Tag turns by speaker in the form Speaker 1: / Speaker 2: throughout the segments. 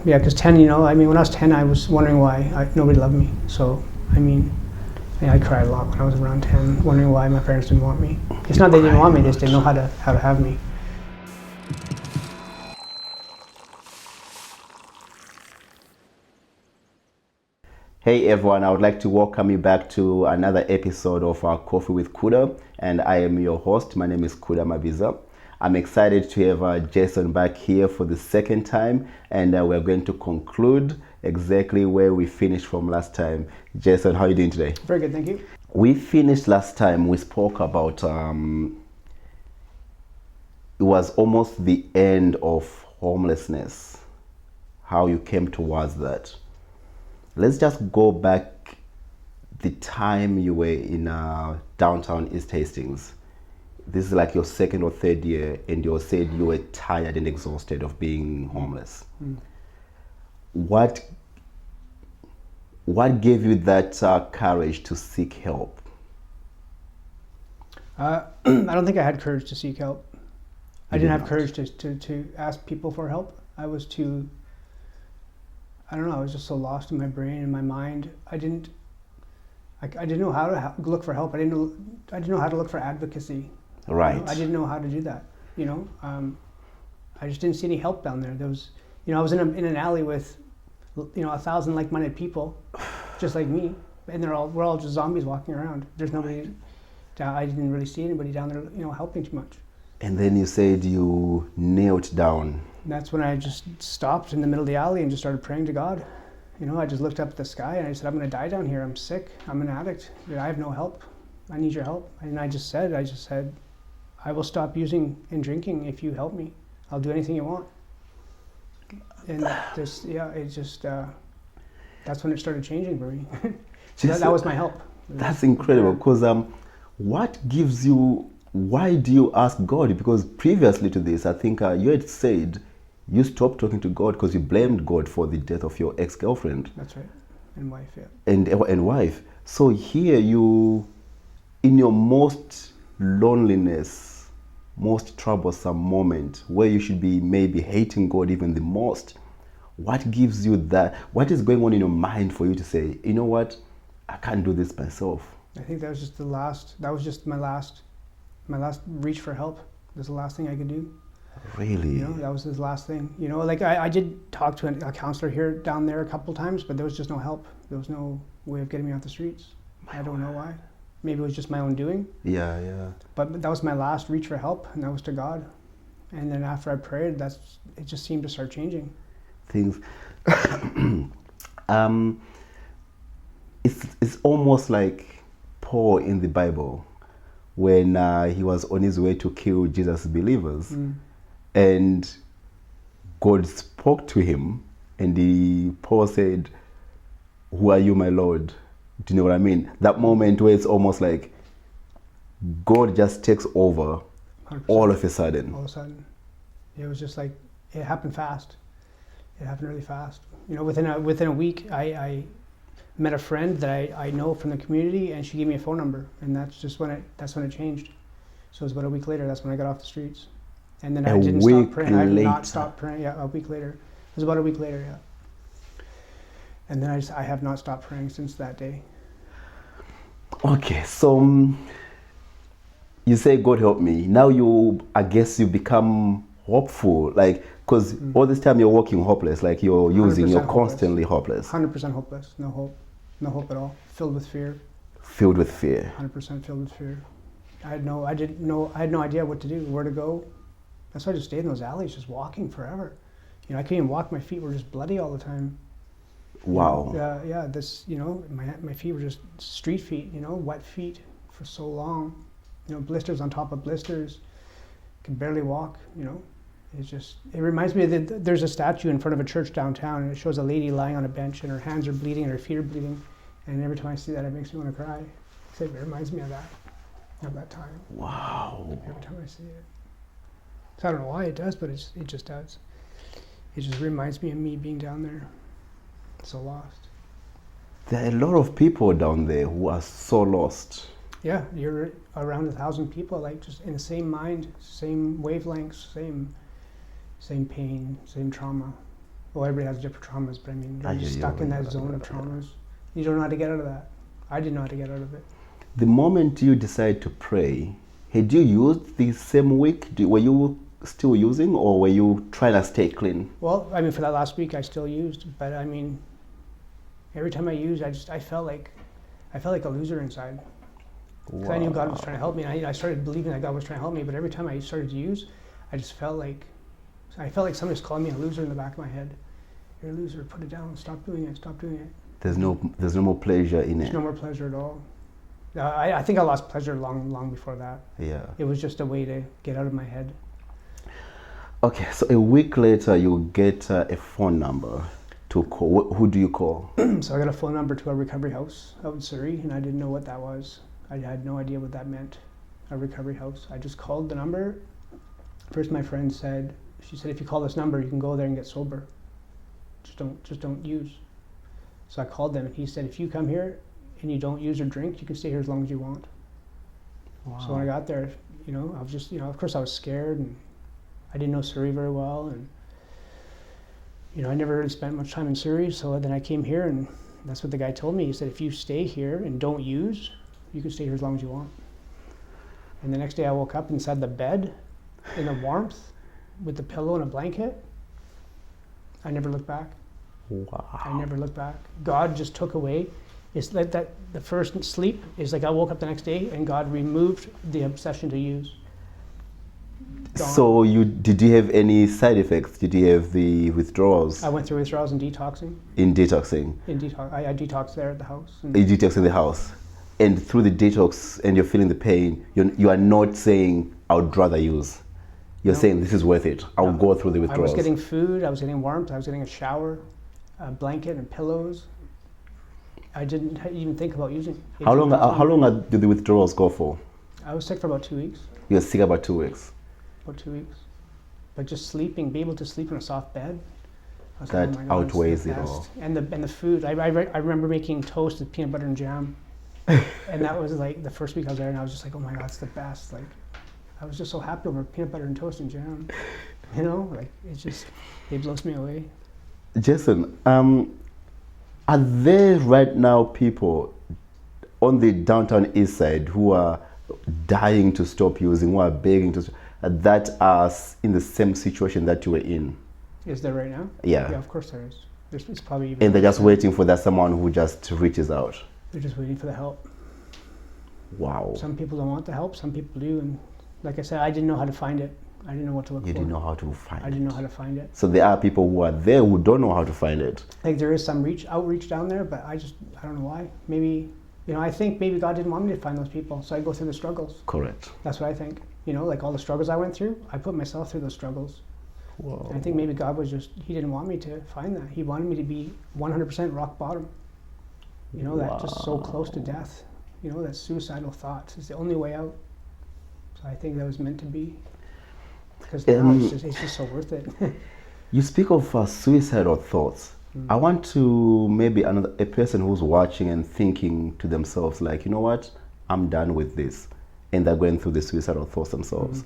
Speaker 1: Yeah, because 10, when I was 10, I was wondering why nobody loved me. So, I cried a lot when I was around 10, wondering why my parents didn't want me. It's not they didn't want me, they just didn't know how to have me.
Speaker 2: Hey everyone, I would like to welcome you back to another episode of our Coffee with Kuda, and I am your host. My name is Kuda Mabiza. I'm excited to have Jason back here for the second time, and we're going to conclude exactly where we finished from last time. Jason, how are you doing today?
Speaker 1: Very good, thank you.
Speaker 2: We finished last time, we spoke about, it was almost the end of homelessness, how you came towards that. Let's just go back the time you were in downtown East Hastings. This is like your second or third year, and you said you were tired and exhausted of being homeless. What gave you that courage to seek help?
Speaker 1: I don't think I had courage to seek help. I didn't have courage to ask people for help. I was too, I don't know, I was just so lost in my brain and my mind. I didn't know how to look for help. I didn't know how to look for advocacy.
Speaker 2: Right.
Speaker 1: I didn't know how to do that. I just didn't see any help down there. There was, I was in an alley with, 1,000 like-minded people, just like me, and we're all just zombies walking around. There's nobody. I didn't really see anybody down there, helping too much.
Speaker 2: And then you said you knelt down.
Speaker 1: And that's when I just stopped in the middle of the alley and just started praying to God. I just looked up at the sky and I said, I'm going to die down here. I'm sick. I'm an addict. I have no help. I need your help. And I just said, I will stop using and drinking if you help me. I'll do anything you want. And that's when it started changing for me. That was my help.
Speaker 2: That's incredible, because why do you ask God? Because previously to this, I think you had said you stopped talking to God because you blamed God for the death of your ex-girlfriend.
Speaker 1: That's right. And wife, yeah.
Speaker 2: And wife. So here you, in your most loneliness, most troublesome moment, where you should be maybe hating God even the most, what gives you that? What is going on in your mind for you to say, you know what, I can't do this myself?
Speaker 1: I think that was just my last reach for help. That was the last thing I could do.
Speaker 2: Really?
Speaker 1: That was his last thing. I did talk to a counselor here down there a couple times, but there was just no help. There was no way of getting me off the streets. I don't know why. Maybe it was just my own doing.
Speaker 2: Yeah.
Speaker 1: But that was my last reach for help, and that was to God. And then after I prayed, it just seemed to start changing.
Speaker 2: Things. It's almost like Paul in the Bible, when he was on his way to kill Jesus' believers, and God spoke to him, and Paul said, "Who are you, my Lord?" Do you know what I mean? That moment where it's almost like God just takes over
Speaker 1: 100%.
Speaker 2: all of a sudden.
Speaker 1: All of a sudden. It was just like, it happened fast. It happened really fast. Within a week, I met a friend that I know from the community, and she gave me a phone number, and that's when it changed. So it was about a week later. That's when I got off the streets, and then I didn't stop praying. I have not stopped praying. Yeah, a week later. It was about a week later. Yeah. And then I have not stopped praying since that day.
Speaker 2: Okay, so you say God help me. Now I guess you become hopeful, like, because all this time you're walking hopeless, like you're constantly hopeless.
Speaker 1: 100% hopeless. No hope. No hope at all. Filled with fear.
Speaker 2: Filled with fear.
Speaker 1: 100% filled with fear. I had no idea what to do, where to go. That's why I just stayed in those alleys, just walking forever. I couldn't even walk. My feet were just bloody all the time.
Speaker 2: Wow.
Speaker 1: Yeah. My feet were just street feet. Wet feet for so long. Blisters on top of blisters. Could barely walk. It reminds me that there's a statue in front of a church downtown, and it shows a lady lying on a bench, and her hands are bleeding and her feet are bleeding. And every time I see that, it makes me want to cry. So it reminds me of that time.
Speaker 2: Wow.
Speaker 1: Every time I see it. So I don't know why it does, but it just does. It just reminds me of me being down there, so lost.
Speaker 2: There are a lot of people down there who are so lost.
Speaker 1: Yeah, you're around 1,000 people, like just in the same mind, same wavelengths, same pain, same trauma. Well, everybody has different traumas, but I mean, you're just
Speaker 2: Yeah,
Speaker 1: stuck in
Speaker 2: yeah,
Speaker 1: that zone
Speaker 2: yeah,
Speaker 1: of traumas. You don't know how to get out of that. I didn't know how to get out of it.
Speaker 2: The moment you decide to pray, had you used the same week? Were you still using, or were you trying to stay clean?
Speaker 1: Well, I mean, for that last week, I still used, but I mean, every time I used, I felt like a loser inside. Because I knew God was trying to help me, and I started believing that God was trying to help me. But every time I started to use, I just felt like somebody was calling me a loser in the back of my head. You're a loser. Put it down. Stop doing it. Stop doing it.
Speaker 2: There's no more pleasure in
Speaker 1: There's
Speaker 2: it.
Speaker 1: no more pleasure at all. I think I lost pleasure long before that.
Speaker 2: Yeah.
Speaker 1: It was just a way to get out of my head.
Speaker 2: Okay, so a week later, you get a phone number to call. Who do you call?
Speaker 1: So I got a phone number to a recovery house out in Surrey, and I didn't know what that was. I had no idea what that meant, a recovery house. I just called the number. First, my friend said, she said, if you call this number, you can go there and get sober. Just don't use. So I called them, and he said, if you come here and you don't use or drink, you can stay here as long as you want.
Speaker 2: Wow.
Speaker 1: So when I got there, I was just, of course I was scared, and I didn't know Surrey very well, and I never really spent much time in Surrey. So then I came here, and that's what the guy told me. He said, if you stay here and don't use, you can stay here as long as you want. And the next day I woke up inside the bed in the warmth with the pillow and a blanket. I never looked back.
Speaker 2: Wow.
Speaker 1: I never looked back. God just took away. It's like that. The first sleep is like I woke up the next day and God removed the obsession to use. Gone.
Speaker 2: So did you have any side effects? Did you have the withdrawals?
Speaker 1: I went through withdrawals and detoxing.
Speaker 2: In detoxing?
Speaker 1: I detoxed there at the house.
Speaker 2: You detox in the house. And through the detox and you're feeling the pain, you are not saying, I would rather use. You're saying, this is worth it. I'll go through the withdrawals.
Speaker 1: I was getting food, I was getting warmth, I was getting a shower, a blanket and pillows. I didn't even think about using.
Speaker 2: How long did the withdrawals go for?
Speaker 1: I was sick for about 2 weeks.
Speaker 2: You were sick about 2 weeks?
Speaker 1: About 2 weeks. But just sleeping, be able to sleep in a soft bed. I was
Speaker 2: That
Speaker 1: like, oh my God,
Speaker 2: outweighs
Speaker 1: it's
Speaker 2: it
Speaker 1: the
Speaker 2: all.
Speaker 1: best. And the food, I remember making toast with peanut butter and jam. And that was like the first week I was there, and I was just like, oh my God, it's the best. Like, I was just so happy over peanut butter and toast and jam. It blows me away.
Speaker 2: Jason, are there right now people on the downtown east side who are dying to stop using, who are begging to, that are in the same situation that you were in?
Speaker 1: Is there right now?
Speaker 2: Yeah.
Speaker 1: Yeah, of course there is. It's probably even.
Speaker 2: And they're just waiting for that someone who just reaches out.
Speaker 1: They're just waiting for the help.
Speaker 2: Wow.
Speaker 1: Some people don't want the help, some people do, and like I said, I didn't know how to find it. I didn't know what to look for.
Speaker 2: You didn't know how to find it.
Speaker 1: I didn't know how to find it.
Speaker 2: So there are people who are there who don't know how to find it.
Speaker 1: Like there is some outreach down there, but I don't know why. Maybe, I think maybe God didn't want me to find those people, so I go through the struggles.
Speaker 2: Correct.
Speaker 1: That's what I think. Like all the struggles I went through, I put myself through those struggles.
Speaker 2: Whoa.
Speaker 1: And I think maybe God was he didn't want me to find that. He wanted me to be 100% rock bottom. That just so close to death. That suicidal thoughts is the only way out. So I think that was meant to be. Because now it's just so worth it.
Speaker 2: You speak of suicidal thoughts. I want to maybe a person who's watching and thinking to themselves like, you know what, I'm done with this. And they're going through the suicidal thoughts themselves.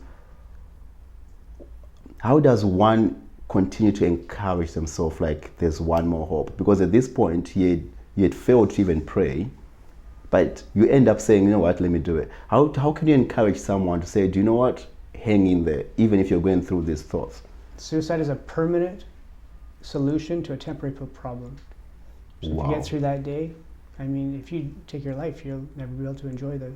Speaker 2: How does one continue to encourage themselves like there's one more hope? Because at this point, you had failed to even pray, but you end up saying, you know what, let me do it. How can you encourage someone to say, do you know what, hang in there, even if you're going through these thoughts?
Speaker 1: Suicide is a permanent solution to a temporary problem. So if you get through that day, if you take your life, you'll never be able to enjoy the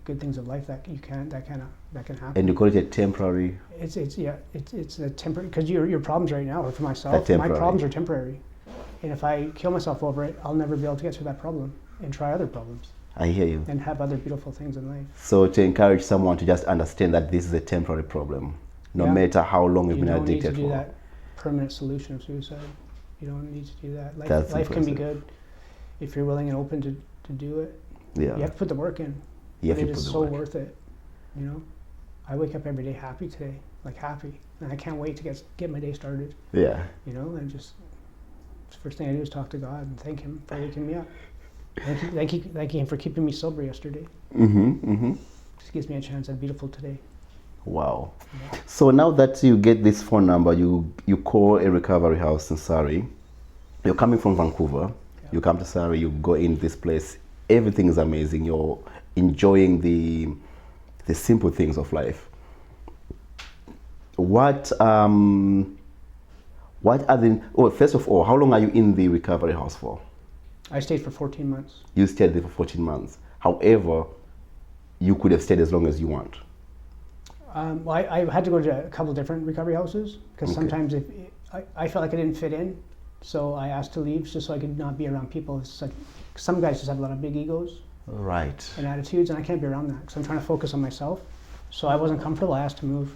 Speaker 1: good things of life that can happen.
Speaker 2: And you call it a temporary?
Speaker 1: It's a temporary, because your problems right now, or for myself, my problems are temporary. And if I kill myself over it, I'll never be able to get through that problem and try other problems.
Speaker 2: I hear you.
Speaker 1: And have other beautiful things in life.
Speaker 2: So to encourage someone to just understand that this is a temporary problem, no matter how long you've been addicted for.
Speaker 1: You don't need to do that permanent solution of suicide. You don't need to do that. Life can be good if you're willing and open to do it.
Speaker 2: Yeah.
Speaker 1: You have to put the work in. It is so worth it. I wake up every day happy today, happy, and I can't wait to get my day started.
Speaker 2: Yeah.
Speaker 1: And just the first thing I do is talk to God and thank Him for waking me up. Thank Him for keeping me sober yesterday. Just gives me a chance at beautiful today.
Speaker 2: Wow.
Speaker 1: Yeah.
Speaker 2: So now that you get this phone number, you call a recovery house in Surrey. You're coming from Vancouver.
Speaker 1: Yeah.
Speaker 2: You come to Surrey. You go in this place. Everything is amazing. You're enjoying the simple things of life. What are the? Oh, first of all, how long are you in the recovery house for?
Speaker 1: I stayed for 14 months.
Speaker 2: You stayed there for 14 months. However, you could have stayed as long as you want.
Speaker 1: Well, I had to go to a couple different recovery houses because
Speaker 2: Okay.
Speaker 1: sometimes I felt like I didn't fit in, so I asked to leave just so I could not be around people. It's like, some guys just have a lot of big egos
Speaker 2: Right.
Speaker 1: and attitudes, and I can't be around that because I'm trying to focus on myself. So I wasn't comfortable. I asked to move,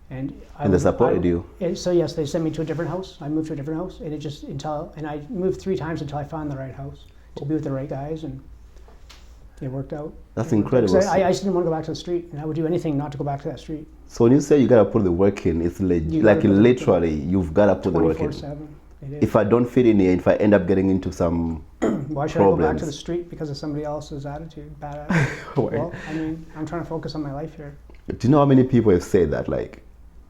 Speaker 1: and
Speaker 2: They supported you.
Speaker 1: So yes, they sent me to a different house. I moved to a different house, and I moved 3 times until I found the right house to be with the right guys, and it worked out.
Speaker 2: That's
Speaker 1: It worked out.
Speaker 2: incredible.
Speaker 1: 'Cause I just didn't want to go back to the street, and I would do anything not to go back to that street.
Speaker 2: So when you say you gotta put the work in, it's
Speaker 1: You
Speaker 2: like
Speaker 1: gotta put the work in.
Speaker 2: literally you've gotta put the work in.
Speaker 1: 24/7. It is.
Speaker 2: If I don't fit in here, if I end up getting into some
Speaker 1: Why should I go back
Speaker 2: problems.
Speaker 1: to the street because of somebody else's attitude, bad attitude? Well, I mean, I'm trying to focus on my life here.
Speaker 2: Do you know how many people have said that? Like,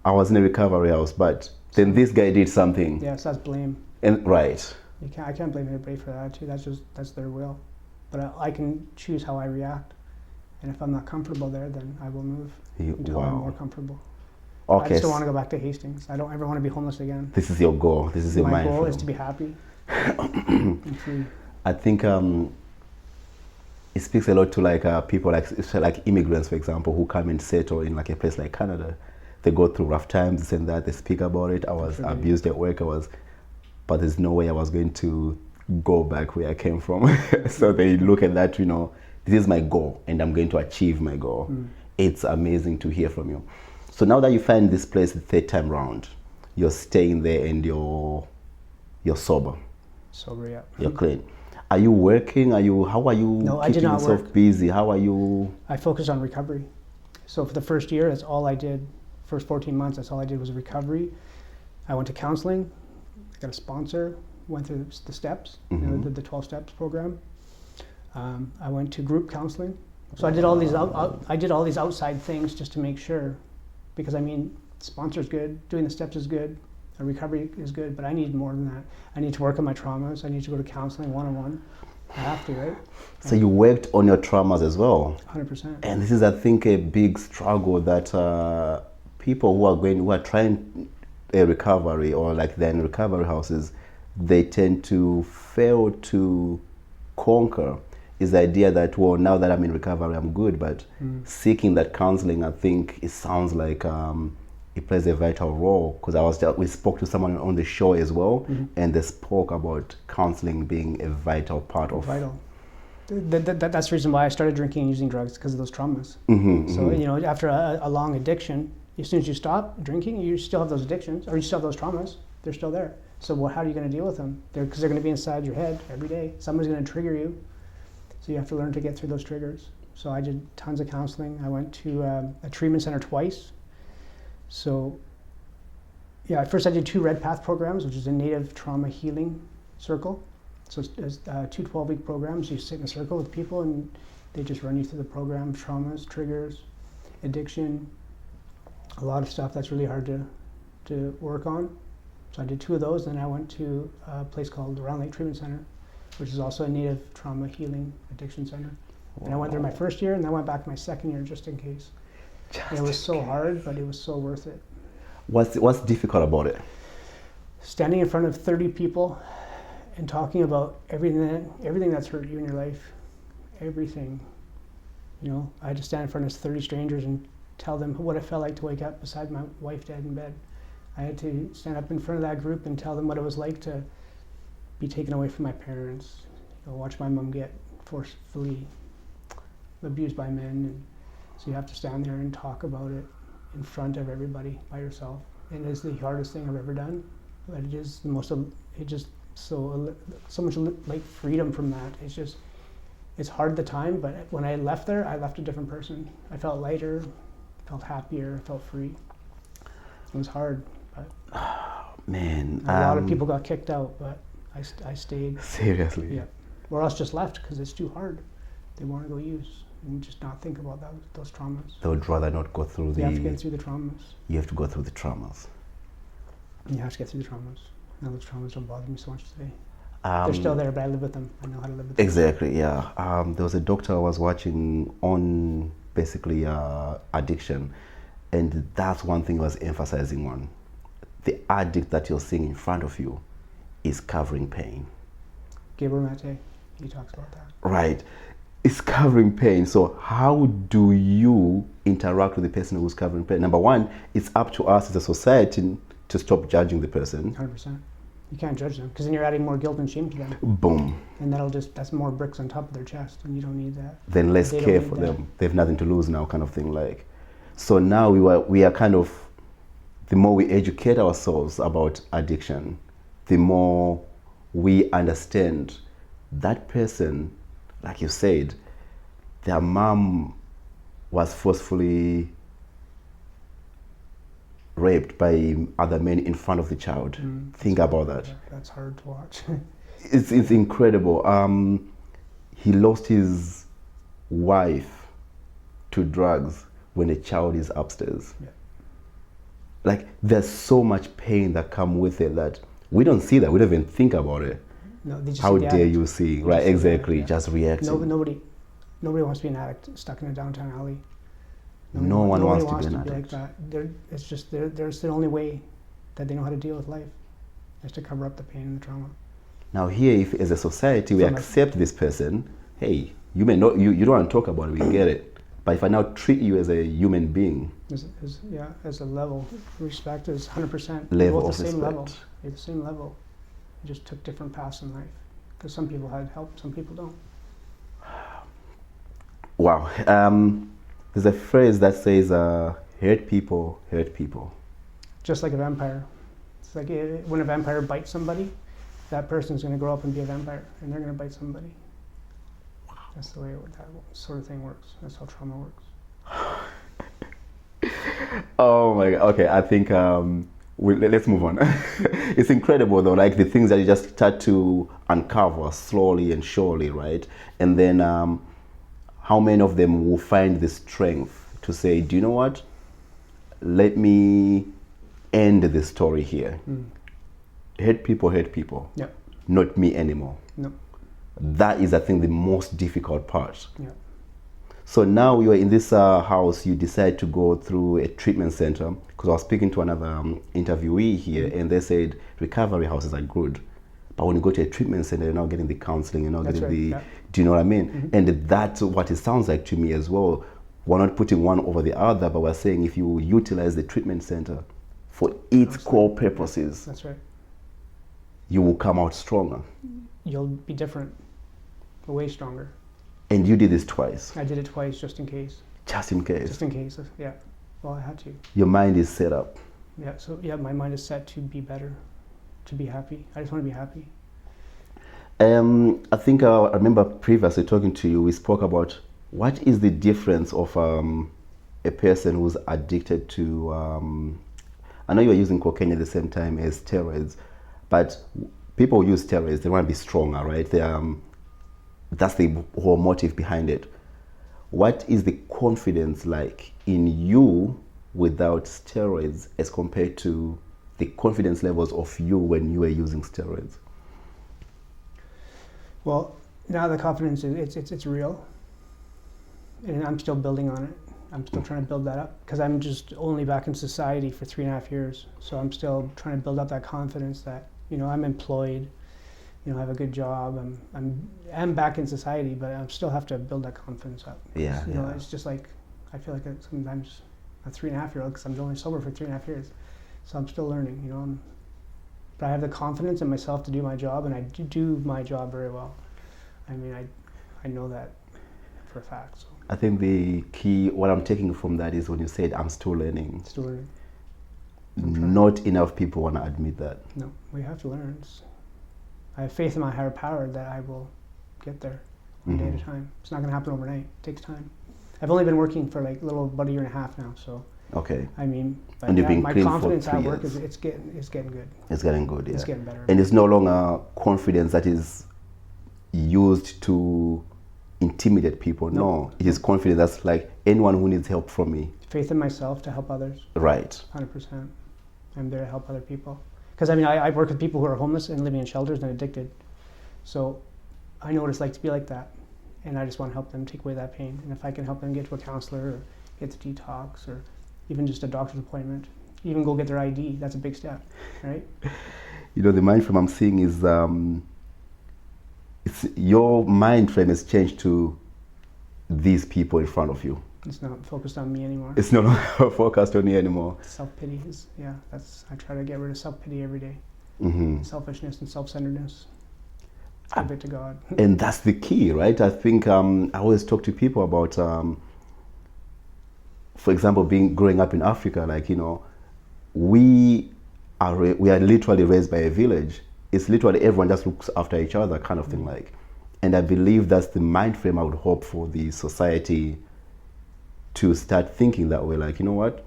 Speaker 2: I was in a recovery house, but then this guy did something.
Speaker 1: Yes, that's blame.
Speaker 2: And right.
Speaker 1: I can't blame anybody for that attitude. That's their will. But I can choose how I react. And if I'm not comfortable there, then I will move until I'm more
Speaker 2: Wow.
Speaker 1: comfortable. I
Speaker 2: Okay.
Speaker 1: just don't want to go back to Hastings. I don't ever want to be homeless again.
Speaker 2: This is your goal. This is your
Speaker 1: My
Speaker 2: mind.
Speaker 1: goal
Speaker 2: frame.
Speaker 1: is to be happy and free.
Speaker 2: I think it speaks a lot to like people like immigrants, for example, who come and settle in like a place like Canada. They go through rough times, this and that. They speak about it. I was
Speaker 1: Absolutely.
Speaker 2: abused at work. But there's no way I was going to go back where I came from. So they look at that, this is my goal, and I'm going to achieve my goal. It's amazing to hear from you. So now that you find this place the third time round, you're staying there and you're sober.
Speaker 1: Sober, yeah.
Speaker 2: You're clean. Are you working? How are you
Speaker 1: No, I did
Speaker 2: keeping
Speaker 1: not
Speaker 2: yourself
Speaker 1: work.
Speaker 2: busy? How are you?
Speaker 1: I focused on recovery. So for the first year, that's all I did. First 14 months, that's all I did was recovery. I went to counseling. I got a sponsor. Went through the steps. Did the 12 steps program. I went to group counseling. So I did all these I did all these outside things just to make sure, because I mean, sponsor's good, doing the steps is good, recovery is good, but I need more than that. I need to work on my traumas. I need to go to counseling one-on-one. I have to, right?
Speaker 2: So you worked on your traumas as well.
Speaker 1: 100%.
Speaker 2: And this is, I think, a big struggle that people who are trying a recovery, or like they're in recovery houses, they tend to fail to conquer. Is the idea that, well, now that I'm in recovery, I'm good, but seeking that counseling, I think it sounds like it plays a vital role, because we spoke to someone on the show as well, and they spoke about counseling being a vital part of.
Speaker 1: Vital. That's the reason why I started drinking and using drugs, because of those traumas. So after a long addiction, as soon as you stop drinking, you still have those addictions, or you still have those traumas. They're still there. So how are you going to deal with them? Because they're going to be inside your head every day. Someone's going to trigger you. So you have to learn to get through those triggers. So I did tons of counseling. I went to a treatment center twice. So yeah, first I did 2 Red Path programs, which is a native trauma healing circle. So it's 2 12-week programs. You sit in a circle with people and they just run you through the program, traumas, triggers, addiction, a lot of stuff that's really hard to work on. So I did 2 of those, then I went to a place called the Round Lake Treatment Center, which is also a native trauma healing addiction center. And I went there my first year, and then I went back my second year just in case. And it was so hard, but it was so worth it.
Speaker 2: What's difficult about it?
Speaker 1: Standing in front of 30 people and talking about everything that's hurt you in your life, everything. I had to stand in front of 30 strangers and tell them what it felt like to wake up beside my wife dead in bed. I had to stand up in front of that group and tell them what it was like to be taken away from my parents, watch my mom get forcefully abused by men, and so you have to stand there and talk about it in front of everybody by yourself. And it is the hardest thing I've ever done, but it is the most. It just so much like freedom from that. It's hard at the time, but when I left there, I left a different person. I felt lighter, felt happier, felt free. It was hard, but
Speaker 2: Man,
Speaker 1: a lot of people got kicked out, but I stayed.
Speaker 2: Seriously.
Speaker 1: Yeah, or else just left because it's too hard. They want to go use. and just not think about those traumas.
Speaker 2: They would rather not go through
Speaker 1: You have to get through the traumas.
Speaker 2: You have to go through the traumas.
Speaker 1: You have to get through the traumas. Now those traumas don't bother me so much today.
Speaker 2: Um,
Speaker 1: They're still there, but I live with them. I know how to live with them.
Speaker 2: Exactly, yeah. There was a doctor I was watching on basically addiction, and that's one thing I was emphasizing on. The addict that you're seeing in front of you is covering pain.
Speaker 1: Gabriel Mate, he talks about that.
Speaker 2: Right. It's covering pain. So how do you interact with the person who's covering pain? Number one, it's up to us as a society to stop judging the person.
Speaker 1: 100%. You can't judge them, because then you're adding more guilt and shame to them.
Speaker 2: Boom.
Speaker 1: And that's more bricks on top of their chest, and you don't need that.
Speaker 2: Then less
Speaker 1: They don't
Speaker 2: care
Speaker 1: need
Speaker 2: for
Speaker 1: that.
Speaker 2: them. They have nothing to lose now, kind of thing. Like, so now we are kind of, the more we educate ourselves about addiction, the more we understand that person, like you said, their mom was forcefully raped by other men in front of the child. Think about that.
Speaker 1: That's hard to watch.
Speaker 2: It's incredible. He lost his wife to drugs when a child is upstairs.
Speaker 1: Yeah.
Speaker 2: Like, there's so much pain that come with it that we don't see that. We don't even think about it.
Speaker 1: No, they just
Speaker 2: How
Speaker 1: see the
Speaker 2: dare
Speaker 1: addict.
Speaker 2: you see?
Speaker 1: They
Speaker 2: Right,
Speaker 1: just see the
Speaker 2: exactly.
Speaker 1: addict, yeah.
Speaker 2: Just reacting.
Speaker 1: Nobody wants to be an addict stuck in a downtown alley.
Speaker 2: No one
Speaker 1: Nobody
Speaker 2: wants to be an
Speaker 1: like
Speaker 2: addict.
Speaker 1: that. It's just there's the only way that they know how to deal with life is to cover up the pain and the trauma.
Speaker 2: Now here, if as a society we
Speaker 1: From a-
Speaker 2: accept this person, hey, you may not, you don't want to talk about it, we get it. But if I now treat you as a human being,
Speaker 1: As a level, respect is 100%.
Speaker 2: Level
Speaker 1: Both
Speaker 2: of
Speaker 1: the same
Speaker 2: respect.
Speaker 1: level. You're the same level. You just took different paths in life. Because some people had help, some people don't.
Speaker 2: wow. There's a phrase that says, hurt people, hurt people.
Speaker 1: Just like a vampire. It's like when a vampire bites somebody, that person's going to grow up and be a vampire, and they're going to bite somebody. That's the way that sort of thing works. That's how trauma works.
Speaker 2: Oh my God. Okay, I think let's move on. It's incredible though, like the things that you just start to uncover slowly and surely, right? And then how many of them will find the strength to say, do you know what? Let me end the story here. Hate people.
Speaker 1: Yeah.
Speaker 2: Not me anymore.
Speaker 1: No.
Speaker 2: That is, I think, the most difficult part.
Speaker 1: Yeah.
Speaker 2: So now you are in this house, you decide to go through a treatment center, because I was speaking to another interviewee here, and they said recovery houses are good, but when you go to a treatment center, you're not getting the counseling, you're not
Speaker 1: That's
Speaker 2: getting
Speaker 1: right, yeah.
Speaker 2: do you know what I mean? And that's what it sounds like to me as well. We're not putting one over the other, but we're saying if you utilize the treatment center for its core purposes,
Speaker 1: That's right.
Speaker 2: you will come out stronger.
Speaker 1: You'll be different, way stronger.
Speaker 2: And you did this twice,
Speaker 1: I did it twice just in case.
Speaker 2: just in case.
Speaker 1: Just in case, yeah. Well, I had to.
Speaker 2: Your mind is set up.
Speaker 1: Yeah, so yeah, my mind is set to be better, to be happy. I just want to be happy.
Speaker 2: I think I remember previously talking to you, we spoke about what is the difference of a person who's addicted to, I know you are using cocaine at the same time as steroids, but people who use steroids, they want to be stronger, right? That's the whole motive behind it. What is the confidence like in you without steroids as compared to the confidence levels of you when you were using steroids?
Speaker 1: Well, now the confidence is it's real, and I'm still building on it. I'm still trying to build that up because I'm just only back in society for 3.5 years. So I'm still trying to build up that confidence that I'm employed, I have a good job. I'm back in society, but I still have to build that confidence up.
Speaker 2: Yeah.
Speaker 1: It's just like I feel like sometimes a 3.5-year-old because I'm only sober for 3.5 years, so I'm still learning. But I have the confidence in myself to do my job, and I do my job very well. I mean, I know that for a fact. So.
Speaker 2: I think the key, what I'm taking from that is when you said, I'm still learning.
Speaker 1: Still learning.
Speaker 2: Not enough people want to admit that.
Speaker 1: No, we have to learn. I have faith in my higher power that I will get there one day at a time. It's not going to happen overnight. It takes time. I've only been working for like about 1.5 years now, so.
Speaker 2: Okay.
Speaker 1: I mean, but
Speaker 2: and you've been
Speaker 1: my
Speaker 2: clean
Speaker 1: confidence
Speaker 2: for 3
Speaker 1: at work
Speaker 2: years.
Speaker 1: it's getting good.
Speaker 2: It's getting good, yeah.
Speaker 1: It's getting better.
Speaker 2: And it's no longer confidence that is used to intimidate people.
Speaker 1: No.
Speaker 2: No, it is confidence. That's like anyone who needs help from me.
Speaker 1: Faith in myself to help others.
Speaker 2: Right.
Speaker 1: 100%. I'm there to help other people. Because I work with people who are homeless and living in shelters and addicted. So I know what it's like to be like that. And I just want to help them take away that pain. And if I can help them get to a counselor or get to detox or even just a doctor's appointment, even go get their ID, that's a big step, right?
Speaker 2: You know, the mind frame I'm seeing is, it's your mind frame has changed to these people in front of you.
Speaker 1: It's not focused on me anymore.
Speaker 2: It's no longer focused on you anymore.
Speaker 1: Self-pity is, I try to get rid of self-pity every day.
Speaker 2: Mm-hmm.
Speaker 1: Selfishness and self-centeredness. Give it to God.
Speaker 2: And that's the key, right? I think I always talk to people about, for example, growing up in Africa, like, you know, we are literally raised by a village. It's literally everyone just looks after each other kind of thing, like. And I believe that's the mind frame I would hope for the society to start thinking that way, like, you know what,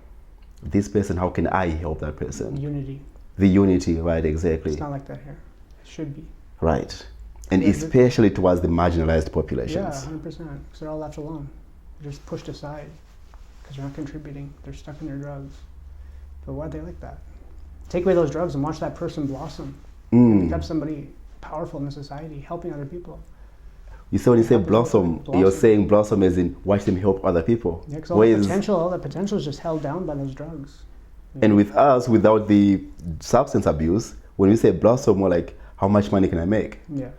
Speaker 2: this person, how can I help that person?
Speaker 1: Unity.
Speaker 2: The unity, right, exactly.
Speaker 1: It's not like that here. It should be.
Speaker 2: Right. And especially towards the marginalized populations.
Speaker 1: Yeah, 100%. Because they're all left alone. They're just pushed aside because they're not contributing. They're stuck in their drugs. But why are they like that? Take away those drugs and watch that person blossom. And become somebody powerful in the society, helping other people.
Speaker 2: You say when you say blossom, you're saying blossom as in watch them help other people.
Speaker 1: Yeah, because all that potential is just held down by those drugs.
Speaker 2: And with us, without the substance abuse, when we say blossom, we're like, how much money can I make?
Speaker 1: Yeah,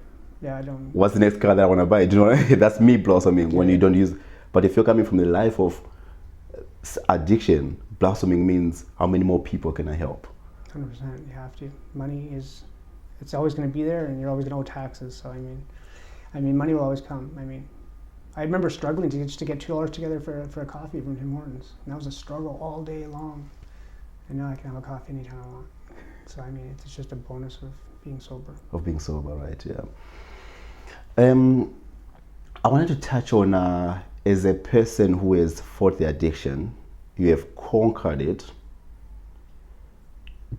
Speaker 1: I don't.
Speaker 2: What's the next car that I want to buy? Do you know what I mean? That's me blossoming when you don't use. But if you're coming from the life of addiction, blossoming means how many more people can I help?
Speaker 1: 100%. You have to. Money is, it's always going to be there, and you're always going to owe taxes. So I mean, money will always come. I mean, I remember struggling just to get $2 together for a coffee from Tim Hortons. And that was a struggle all day long. And now I can have a coffee anytime I want. So I mean, it's just a bonus of being sober.
Speaker 2: Of being sober, right, yeah. I wanted to touch on, as a person who has fought the addiction, you have conquered it.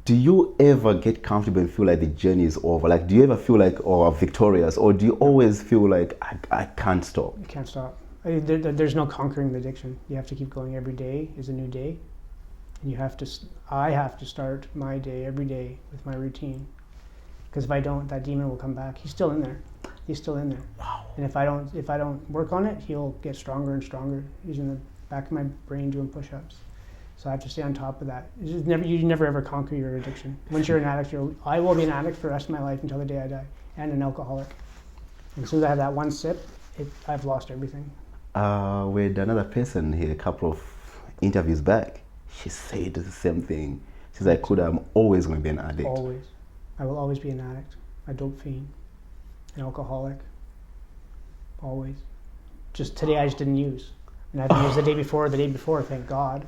Speaker 2: Do you ever get comfortable and feel like the journey is over? Like, do you ever feel like, victorious? Or do you always feel like, I can't stop?
Speaker 1: You can't stop. There's no conquering the addiction. You have to keep going. Every day is a new day. And I have to start my day every day with my routine. Because if I don't, that demon will come back. He's still in there. Wow. And if I don't work on it, he'll get stronger and stronger. He's in the back of my brain doing push-ups. So I have to stay on top of that. You never ever conquer your addiction. Once you're an addict, I will be an addict for the rest of my life until the day I die, and an alcoholic. And as soon as I have that one sip, I've lost everything.
Speaker 2: With another person here, a couple of interviews back, she said the same thing. She's like, Kuda, I'm always going to be an addict.
Speaker 1: Always. I will always be an addict, a dope fiend, an alcoholic. Always. Just today I just didn't use. And I haven't used the day before, thank God.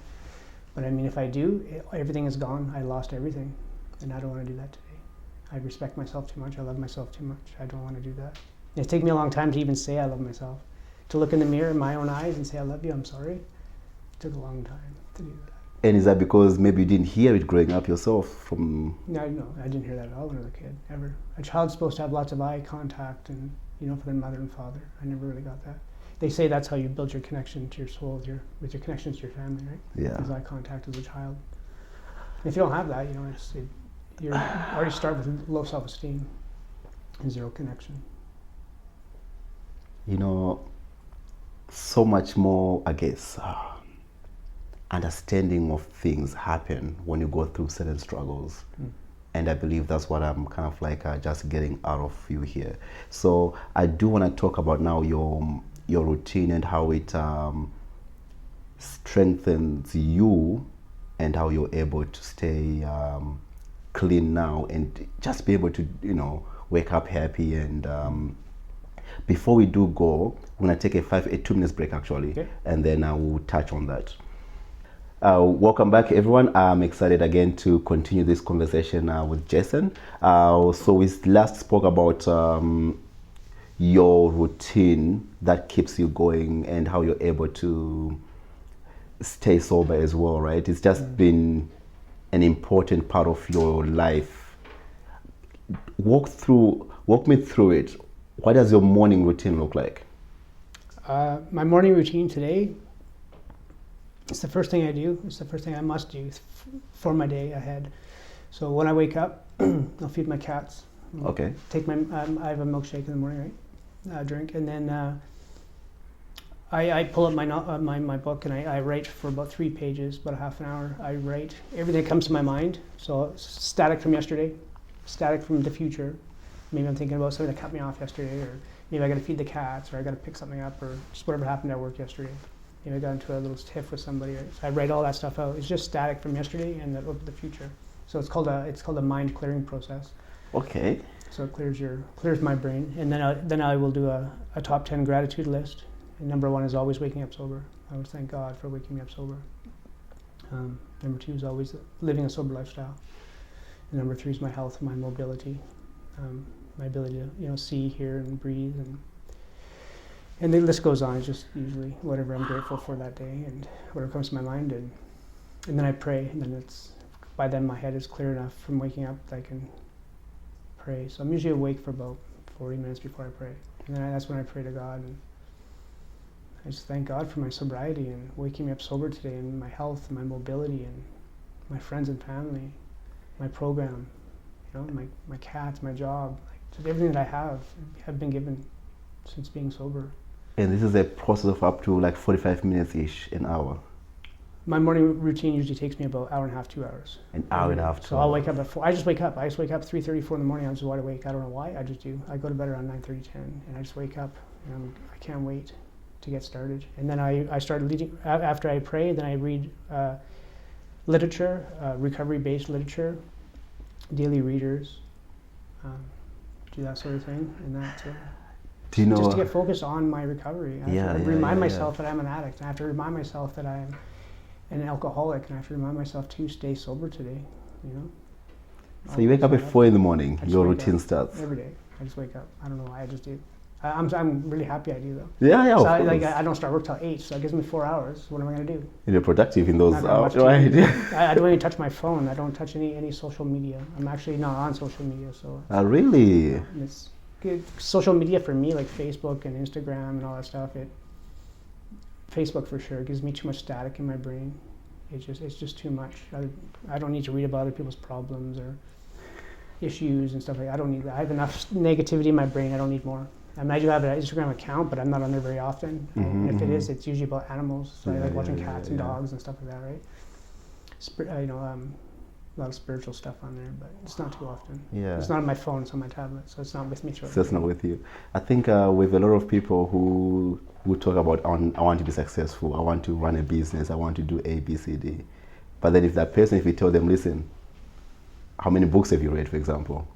Speaker 1: But I mean, if I do, everything is gone. I lost everything. And I don't want to do that today. I respect myself too much. I love myself too much. I don't want to do that. It took me a long time to even say I love myself. To look in the mirror in my own eyes and say, I love you, I'm sorry. It took a long time to do that.
Speaker 2: And is that because maybe you didn't hear it growing up yourself from...
Speaker 1: No, I didn't hear that at all when I was a kid, ever. A child's supposed to have lots of eye contact and, for their mother and father. I never really got that. They say that's how you build your connection to your soul, with your connections to your family, right?
Speaker 2: Yeah.
Speaker 1: Is eye contact as a child. And if you don't have that, you already start with low self-esteem and zero connection.
Speaker 2: So much more, I guess, understanding of things happen when you go through certain struggles. And I believe that's what I'm kind of like just getting out of you here. So I do want to talk about now your routine and how it strengthens you and how you're able to stay clean now and just be able to, wake up happy. And before we do go, we're going to take a 2 minutes break actually, okay. And then we'll touch on that. Welcome back, everyone. I'm excited again to continue this conversation with Jason. So we last spoke about your routine that keeps you going and how you're able to stay sober as well, right? It's just been an important part of your life. Walk me through it. What does your morning routine look like?
Speaker 1: My morning routine today, it's the first thing I do. It's the first thing I must do for my day ahead. So when I wake up, I'll feed my cats.
Speaker 2: Okay.
Speaker 1: Take my, I have a milkshake in the morning, right? Drink, and then I pull up my book and I write for about 3 pages, about a half an hour. I write everything that comes to my mind. So static from yesterday, static from the future. Maybe I'm thinking about something that cut me off yesterday, or maybe I got to feed the cats, or I got to pick something up, or just whatever happened at work yesterday. Maybe I got into a little tiff with somebody. Right? So I write all that stuff out. It's just static from yesterday and the future. So it's called a mind clearing process.
Speaker 2: Okay.
Speaker 1: So it clears my brain, and then I will do a top 10 gratitude list. And number 1 is always waking up sober. I always thank God for waking me up sober. Number 2 is always living a sober lifestyle. And number 3 is my health, my mobility, my ability to see, hear, and breathe, and the list goes on. It's just usually whatever I'm grateful for that day and whatever comes to my mind, and then I pray. And then by then my head is clear enough from waking up that I can pray. So I'm usually awake for about 40 minutes before I pray, and then that's when I pray to God. And I just thank God for my sobriety and waking me up sober today, and my health and my mobility and my friends and family, my program, my cats, my job, just everything that I have been given since being sober.
Speaker 2: And this is a process of up to like 45 minutes-ish, an hour.
Speaker 1: My morning routine usually takes me about 1.5 hours, 2 hours.
Speaker 2: An hour and a half.
Speaker 1: So I'll wake up at 4. I just wake up 3:30, 4 in the morning. I'm just wide awake. I don't know why. I just do. I go to bed around 9:30, 10, and I just wake up. And I can't wait to get started. And then I start reading. After I pray, then I read literature, recovery-based literature, daily readers, do that sort of thing, and that.
Speaker 2: Do you know?
Speaker 1: Just to get focused on my recovery. I have to remind myself that I'm an addict. I have to remind myself that I'm an alcoholic, and I have to remind myself to stay sober today.
Speaker 2: So you wake up at 4 in the morning. Your routine starts
Speaker 1: every day. I just wake up. I don't know why. I just do. I'm really happy I do though.
Speaker 2: Yeah.
Speaker 1: So I don't start work till 8, so it gives me 4 hours. What am I gonna do?
Speaker 2: And you're productive in those hours, right?
Speaker 1: I don't even touch my phone. I don't touch any social media. I'm actually not on social media, so.
Speaker 2: Really?
Speaker 1: It's good. Social media for me, like Facebook and Instagram and all that stuff. Facebook for sure gives me too much static in my brain. It's just too much. I don't need to read about other people's problems or issues and stuff like that. I don't need that. I have enough negativity in my brain. I don't need more. I mean, I do have an Instagram account, but I'm not on there very often. And if it is, it's usually about animals. So I like watching cats and dogs and stuff like that, right? A lot of spiritual stuff on there, but it's not too often.
Speaker 2: Yeah.
Speaker 1: It's not on my phone, it's on my tablet, so it's not with me.
Speaker 2: So it's not with you. I think with a lot of people who talk about, I want to be successful, I want to run a business, I want to do A, B, C, D. But then if you tell them, listen, how many books have you read, for example?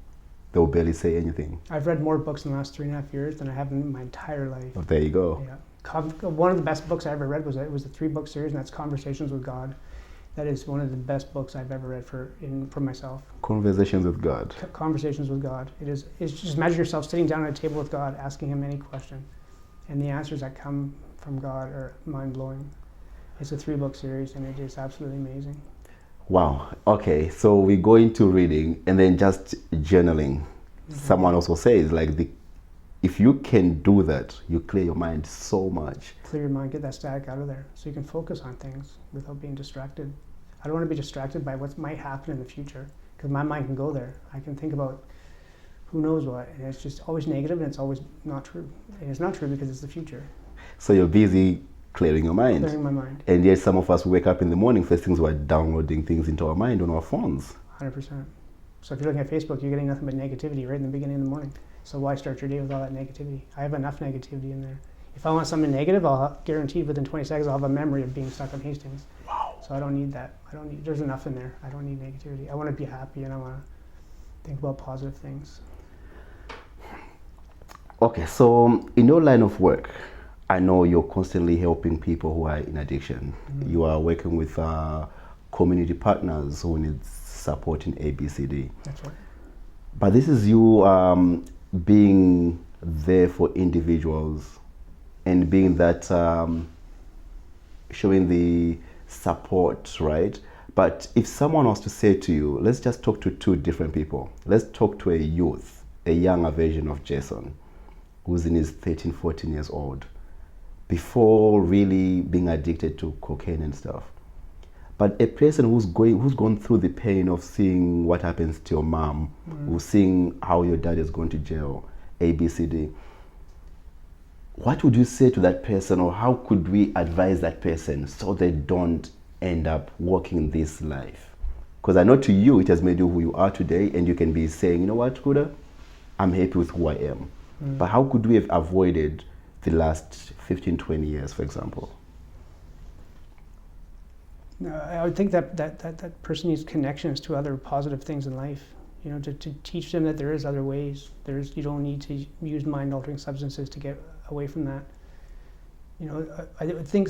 Speaker 2: They'll barely say anything.
Speaker 1: I've read more books in the last 3.5 years than I have in my entire life.
Speaker 2: Oh, there you go.
Speaker 1: Yeah. One of the best books I ever read was the 3-book series, and that's Conversations with God. That is one of the best books I've ever read for myself.
Speaker 2: Conversations with God.
Speaker 1: Conversations with God. It's just imagine yourself sitting down at a table with God, asking Him any question, and the answers that come from God are mind-blowing. It's a 3-book series, and it is absolutely amazing.
Speaker 2: Wow. Okay, so we go into reading and then just journaling. Someone also says if you can do that, you clear your mind so much.
Speaker 1: Clear your mind, get that static out of there, so you can focus on things without being distracted. I don't want to be distracted by what might happen in the future, because my mind can go there. I can think about who knows what, and it's just always negative, and it's always not true. And it's not true because it's the future.
Speaker 2: So you're busy clearing your mind.
Speaker 1: Clearing my mind.
Speaker 2: And yet some of us wake up in the morning, first things we're downloading things into our mind on our phones.
Speaker 1: 100%. So if you're looking at Facebook, you're getting nothing but negativity right in the beginning of the morning. So why start your day with all that negativity? I have enough negativity in there. If I want something negative, I'll guarantee within 20 seconds I'll have a memory of being stuck on Hastings.
Speaker 2: Wow.
Speaker 1: So I don't need that. There's enough in there. I don't need negativity. I want to be happy, and I want to think about positive things.
Speaker 2: Okay, so in your line of work, I know you're constantly helping people who are in addiction. Mm-hmm. You are working with community partners who need support in ABCD.
Speaker 1: That's right.
Speaker 2: But this is you being there for individuals and being that, showing the support, right? But if someone was to say to you, let's just talk to 2 different people. Let's talk to a youth, a younger version of Jason, who's in his 13, 14 years old. before really being addicted to cocaine and stuff. But a person who's gone through the pain of seeing what happens to your mom, who's seeing how your dad is going to jail, A, B, C, D, what would you say to that person, or how could we advise that person so they don't end up walking this life? Because I know to you it has made you who you are today, and you can be saying, you know what, Kuda, I'm happy with who I am. But how could we have avoided the last 15, 20 years, for example?
Speaker 1: I would think that person needs connections to other positive things in life. You know, to teach them that there is other ways. You don't need to use mind-altering substances to get away from that. You know, I think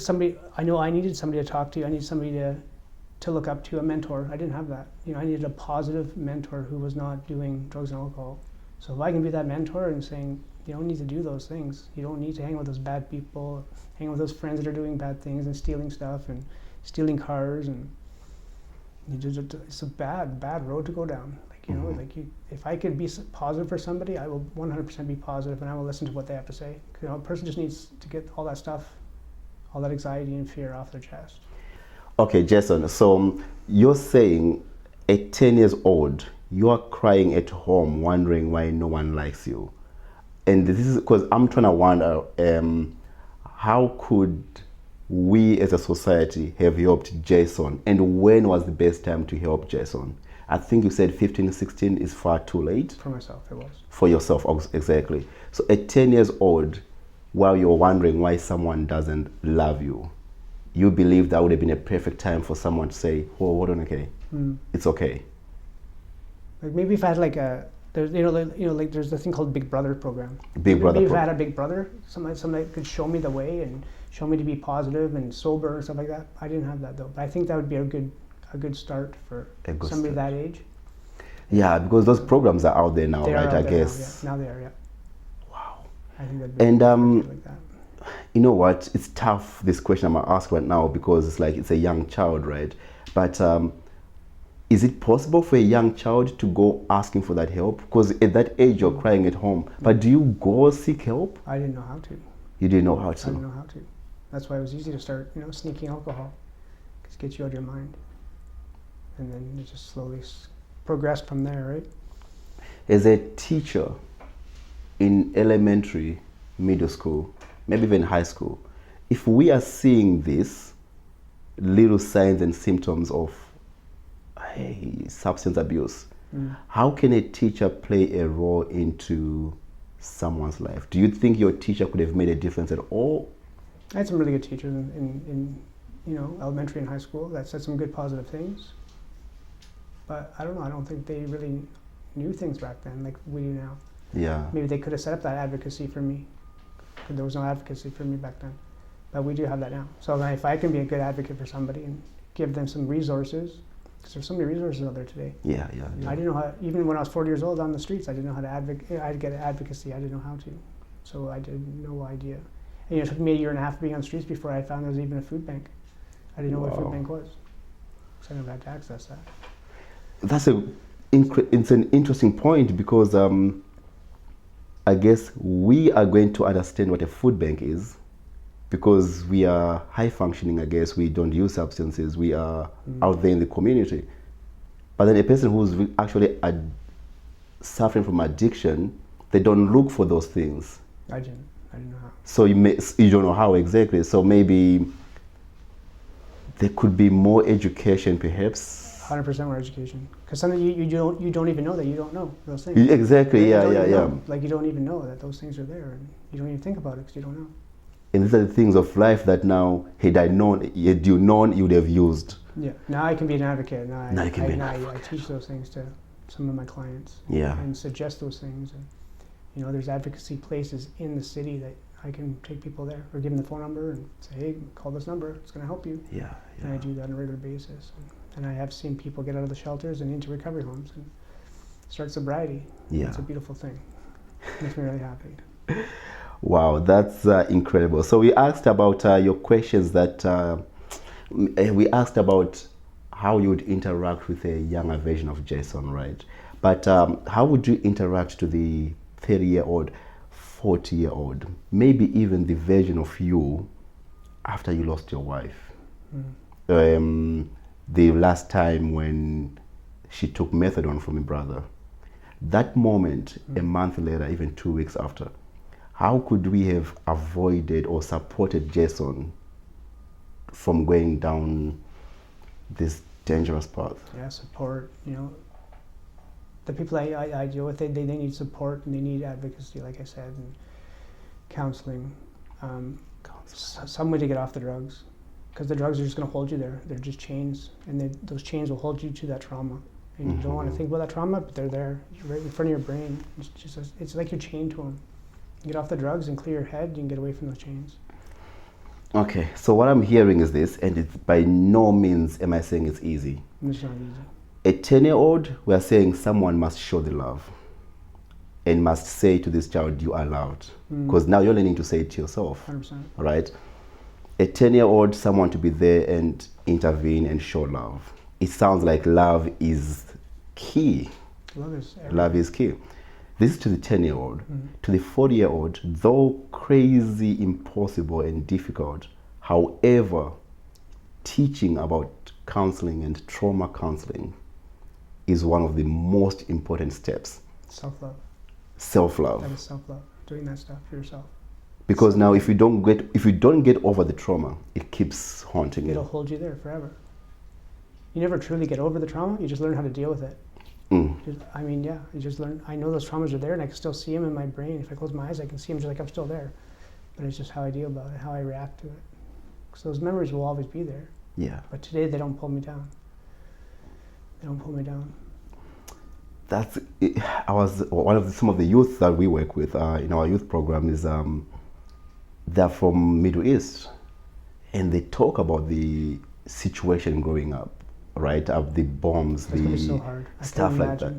Speaker 1: I know I needed somebody to talk to. I needed somebody to look up to, a mentor. I didn't have that. You know, I needed a positive mentor who was not doing drugs and alcohol. So if I can be that mentor and saying, you don't need to do those things. You don't need to hang with those bad people, hang with those friends that are doing bad things and stealing stuff and stealing cars, and it's a bad road to go down. Like, you know, if I could be positive for somebody, I will 100% be positive, and I will listen to what they have to say. You know, a person just needs to get all that stuff, all that anxiety and fear off their chest.
Speaker 2: Okay, Jason, so you're saying at 10 years old, you are crying at home wondering why no one likes you. And this is because I'm trying to wonder, how could we as a society have helped Jason, and when was the best time to help Jason? I think you said 15, 16 is far too late.
Speaker 1: For myself, it was.
Speaker 2: For yourself, exactly. So at 10 years old, while you're wondering why someone doesn't love you, you believe that would have been a perfect time for someone to say, oh, hold on, okay, it's okay.
Speaker 1: Like maybe if I had like there's there's the thing called Big Brother program.
Speaker 2: Big Brother.
Speaker 1: Maybe if I had a big brother, somebody could show me the way and show me to be positive and sober and stuff like that. I didn't have that though, but I think that would be a good start for somebody that age.
Speaker 2: Yeah, because those programs are out there now, right? I guess.
Speaker 1: Now they are, yeah.
Speaker 2: Wow.
Speaker 1: I think that'd be like that.
Speaker 2: You know what? It's tough, this question I'm gonna ask right now, because it's like it's a young child, right? But is it possible for a young child to go asking for that help? Because at that age you're crying at home, but do you go seek help?
Speaker 1: I didn't know how to.
Speaker 2: You didn't know how to?
Speaker 1: I didn't know how to. That's why it was easy to start, sneaking alcohol. Because it gets you out of your mind. And then it just slowly progressed from there, right?
Speaker 2: As a teacher in elementary, middle school, maybe even high school, if we are seeing this little signs and symptoms of substance abuse, how can a teacher play a role into someone's life? Do you think your teacher could have made a difference at all?
Speaker 1: I had some really good teachers in elementary and high school that said some good positive things. But I don't know, I don't think they really knew things back then like we do now.
Speaker 2: Yeah.
Speaker 1: Maybe they could have set up that advocacy for me. But there was no advocacy for me back then. But we do have that now. So if I can be a good advocate for somebody and give them some resources, because there's so many resources out there today.
Speaker 2: Yeah.
Speaker 1: I didn't know how, even when I was 40 years old on the streets, I didn't know how to advocate. I'd get advocacy, I didn't know how to. So I had no idea. And it took me a year and a half being on the streets before I found there was even a food bank. I didn't know what a food bank was. So I never had to access that.
Speaker 2: It's an interesting point, because I guess we are going to understand what a food bank is, because we are high functioning. I guess we don't use substances. We are out there in the community. But then a person who's actually suffering from addiction, they don't look for those things.
Speaker 1: I didn't know how.
Speaker 2: So you don't know how exactly. So maybe there could be more education, perhaps.
Speaker 1: 100% more education, because something you don't even know that you don't know those things.
Speaker 2: Exactly. Yeah.
Speaker 1: Like you don't even know that those things are there, and you don't even think about it because you don't know.
Speaker 2: And these are the things of life that now, had you known, you would have used.
Speaker 1: Yeah. Now I can be an advocate. Now I teach those things to some of my clients.
Speaker 2: Yeah.
Speaker 1: And suggest those things, and there's advocacy places in the city that I can take people there, or give them the phone number and say, hey, call this number. It's going to help you.
Speaker 2: Yeah.
Speaker 1: And I do that on a regular basis. And I have seen people get out of the shelters and into recovery homes and start sobriety.
Speaker 2: Yeah.
Speaker 1: It's a beautiful thing. It makes me really happy.
Speaker 2: Wow, that's incredible. So we asked about your questions that we asked about how you would interact with a younger version of Jason, right? But how would you interact to the 30-year-old? 40-year-old, maybe even the version of you after you lost your wife. The last time when she took methadone from your brother. That moment, a month later, even 2 weeks after, how could we have avoided or supported Jason from going down this dangerous path?
Speaker 1: Yeah, support, the people I deal with, they need support and they need advocacy, like I said, and counseling. Some way to get off the drugs, because the drugs are just going to hold you there. They're just chains, and those chains will hold you to that trauma. And you don't want to think about that trauma, but they're there, right in front of your brain. It's like you're chained to them. You get off the drugs and clear your head, you can get away from those chains.
Speaker 2: Okay, so what I'm hearing is this, and it's by no means am I saying it's easy.
Speaker 1: It's not easy.
Speaker 2: A 10-year-old, we are saying someone must show the love and must say to this child, you are loved. Because now you're learning to say it to yourself.
Speaker 1: 100%.
Speaker 2: Right? A 10-year-old, someone to be there and intervene and show love. It sounds like love is key.
Speaker 1: Love is everything.
Speaker 2: Love is key. This is to the 10-year-old. To the 40-year-old, though crazy, impossible, and difficult, however, teaching about counseling and trauma counseling is one of the most important steps.
Speaker 1: Self-love.
Speaker 2: Self-love.
Speaker 1: That is self-love. Doing that stuff for yourself.
Speaker 2: Because now if you don't get over the trauma, it keeps haunting you.
Speaker 1: It'll hold you there forever. You never truly get over the trauma, you just learn how to deal with it. You just learn, I know those traumas are there and I can still see them in my brain. If I close my eyes, I can see them just like I'm still there. But it's just how I deal about it, how I react to it. Because those memories will always be there.
Speaker 2: Yeah.
Speaker 1: But today they don't pull me down. They don't pull me down.
Speaker 2: That's it. Some of the youth that we work with in our youth program is they're from Middle East, and they talk about the situation growing up, right? Of the bombs,
Speaker 1: It's gonna be so hard.
Speaker 2: stuff like that.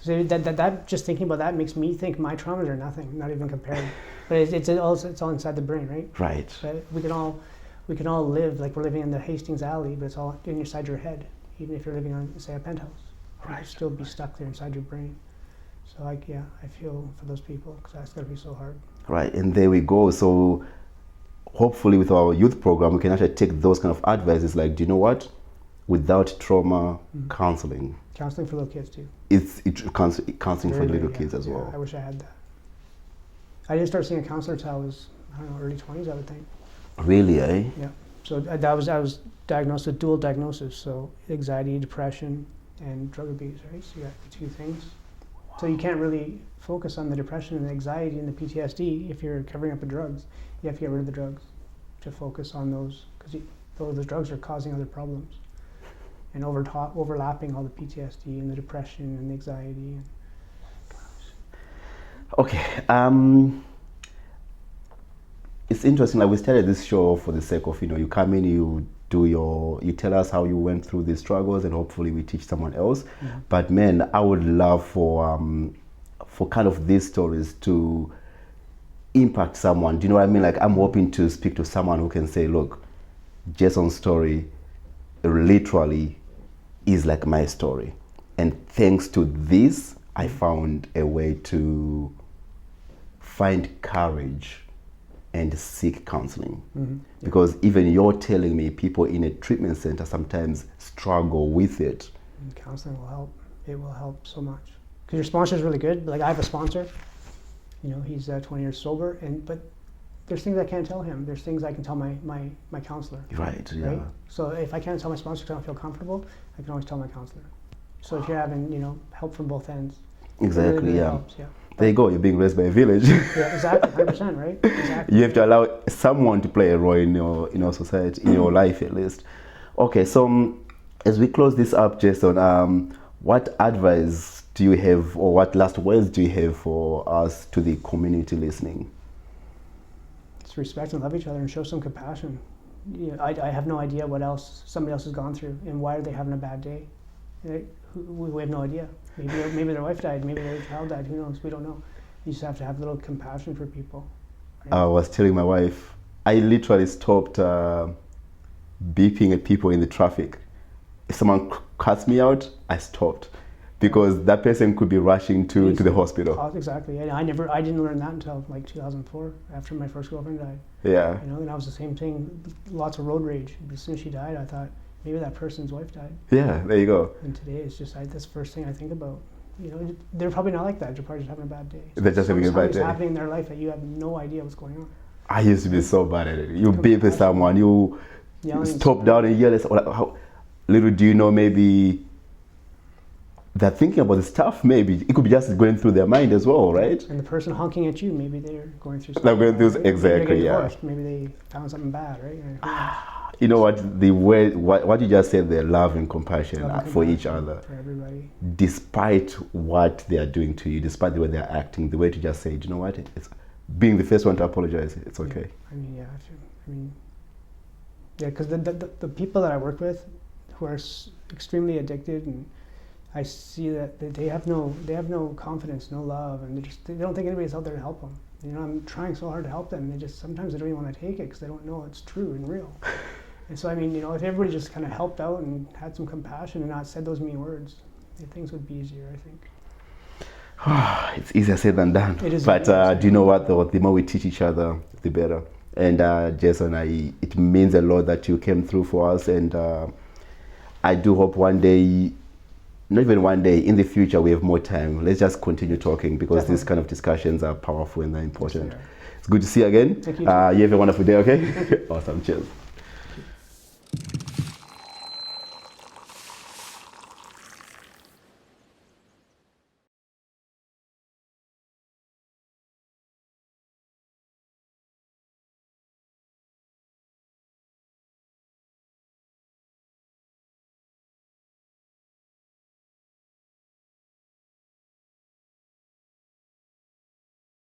Speaker 1: So that just thinking about that makes me think my traumas are nothing, not even compared. But it's all inside the brain, right?
Speaker 2: Right.
Speaker 1: But we can all live like we're living in the Hastings Alley, but it's all inside your head. Even if you're living on, say, a penthouse, you'll still be stuck there inside your brain. So I feel for those people because that's gotta be so hard.
Speaker 2: Right, and there we go. So hopefully with our youth program, we can actually take those kind of advices like, do you know what? Without trauma counseling.
Speaker 1: Counseling for little kids too.
Speaker 2: It's counseling for little kids as well.
Speaker 1: I wish I had that. I didn't start seeing a counselor until I was, early 20s, I would think.
Speaker 2: Really, eh?
Speaker 1: Yeah. So I was diagnosed with dual diagnosis, so anxiety, depression, and drug abuse, right? So you got the two things. Wow. So you can't really focus on the depression and the anxiety and the PTSD if you're covering up with drugs. You have to get rid of the drugs to focus on those, because those drugs are causing other problems and overlapping all the PTSD and the depression and the anxiety.
Speaker 2: Okay. It's interesting. Like we started this show for the sake of you come in, you tell us how you went through these struggles, and hopefully we teach someone else. Mm-hmm. But man, I would love for kind of these stories to impact someone. Do you know what I mean? Like I'm hoping to speak to someone who can say, look, Jason's story literally is like my story, and thanks to this, I found a way to find courage and seek counseling. Mm-hmm. Because even you're telling me people in a treatment center sometimes struggle with it.
Speaker 1: And counseling will help. It will help so much. Because your sponsor is really good. Like I have a sponsor, he's 20 years sober, but there's things I can't tell him. There's things I can tell my counselor.
Speaker 2: Right, yeah.
Speaker 1: Right? So if I can't tell my sponsor because I don't feel comfortable, I can always tell my counselor. So if you're having, help from both ends.
Speaker 2: Exactly,
Speaker 1: it really helps, yeah.
Speaker 2: There you go, you're being raised by a village.
Speaker 1: Yeah, exactly, 100%, right? Exactly.
Speaker 2: You have to allow someone to play a role in your society, in your life at least. Okay, so as we close this up, Jason, what advice do you have, or what last words do you have for us, to the community listening?
Speaker 1: Just respect and love each other and show some compassion. I have no idea what else somebody else has gone through and why are they having a bad day. We have no idea. Maybe their wife died, maybe their child died, who knows, we don't know. You just have to have a little compassion for people. Right?
Speaker 2: I was telling my wife, I literally stopped beeping at people in the traffic. If someone cuts me out, I stopped. because that person could be rushing to the hospital.
Speaker 1: Exactly. And I didn't learn that until like 2004, after my first girlfriend died.
Speaker 2: Yeah.
Speaker 1: You know, and that was the same thing. Lots of road rage. As soon as she died, I thought maybe that person's wife died.
Speaker 2: Yeah, there you go.
Speaker 1: And today it's just that's the first thing I think about. You know, they're probably not like that. They're probably just having a bad day.
Speaker 2: They're just having a bad day.
Speaker 1: Happening in their life that you have no idea what's going on.
Speaker 2: I used to be so bad at it. You beep at someone, you stop down and yell. How little do you know, maybe they're thinking about the stuff. Maybe it could be just going through their mind as well, right?
Speaker 1: And the person honking at you, maybe they're going through.
Speaker 2: They're going through exactly, yeah.
Speaker 1: Maybe they found something bad, right?
Speaker 2: You know what? The way what you just said there, love and compassion for each other,
Speaker 1: for everybody.
Speaker 2: Despite what they are doing to you, despite the way they are acting, the way to just say, you know what? It's being the first one to apologize. It's okay.
Speaker 1: Yeah, because the people that I work with, who are extremely addicted, and I see that they have no confidence, no love, and they don't think anybody's out there to help them. You know, I'm trying so hard to help them. Sometimes they don't even want to take it because they don't know it's true and real. And so, you know, if everybody just kind of helped out and had some compassion and not said those mean words, things would be easier, I think.
Speaker 2: It's easier said than done.
Speaker 1: It is.
Speaker 2: But do you know what, though? The more we teach each other, the better. And Jason, it means a lot that you came through for us. And I do hope one day, not even one day, in the future we have more time. Let's just continue talking, because These kind of discussions are powerful and they're important.
Speaker 1: Yes,
Speaker 2: it's good to see you again.
Speaker 1: Thank you.
Speaker 2: You have a wonderful day, okay? Awesome, cheers.